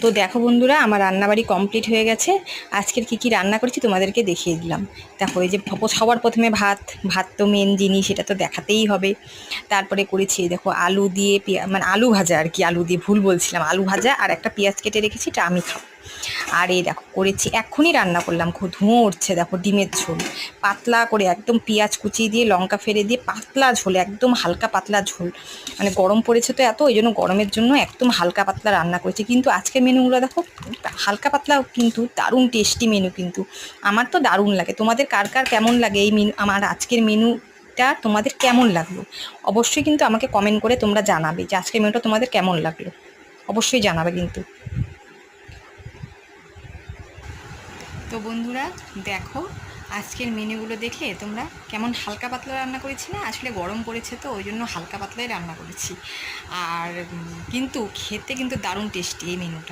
তো দেখো বন্ধুরা, আমার রান্নাবাড়ি কমপ্লিট হয়ে গেছে। আজকের কি কি রান্না করেছি তোমাদেরকে দেখিয়ে দিলাম। দেখো, এই যে সবার প্রথমে ভাত। ভাত তো মেন জিনিস, এটা তো দেখাতেই হবে। তারপরে করেছি দেখো আলু দিয়ে মানে আলু ভাজা, আর কি আলু দিয়ে ভুল বলছিলাম, আলু ভাজা আর একটা পেঁয়াজ কেটে রেখেছি, এটা আমি খাবো। আর এই দেখো করেছি, এক্ষুনি রান্না করলাম, খুব ধোঁয়া উঠছে, দেখো ডিমের ঝোল পাতলা করে, একদম পেঁয়াজ কুচিয়ে দিয়ে লঙ্কা ফেলে দিয়ে পাতলা ঝোল, একদম হালকা পাতলা ঝোল। মানে গরম পড়েছে তো এত, ওই জন্য গরমের জন্য একদম হালকা পাতলা রান্না করেছি। কিন্তু আজকের মেনুগুলো দেখো হালকা পাতলা, কিন্তু দারুণ টেস্টি মেনু। কিন্তু আমার তো দারুণ লাগে। তোমাদের কার কার কেমন লাগে এই মেনু, আমার আজকের মেনুটা তোমাদের কেমন লাগলো? অবশ্যই কিন্তু আমাকে কমেন্ট করে তোমরা জানাবে যে আজকের মেনুটা তোমাদের কেমন লাগলো। অবশ্যই জানাবে কিন্তু। তো বন্ধুরা দেখো, আজকের মেনুগুলো দেখলে তোমরা কেমন হালকা পাতলা রান্না করেছি না? আসলে গরম পড়েছে তো ওই জন্য হালকা পাতলাই রান্না করেছি। আর কিন্তু খেতে কিন্তু দারুণ টেস্টি এই মেনুটা।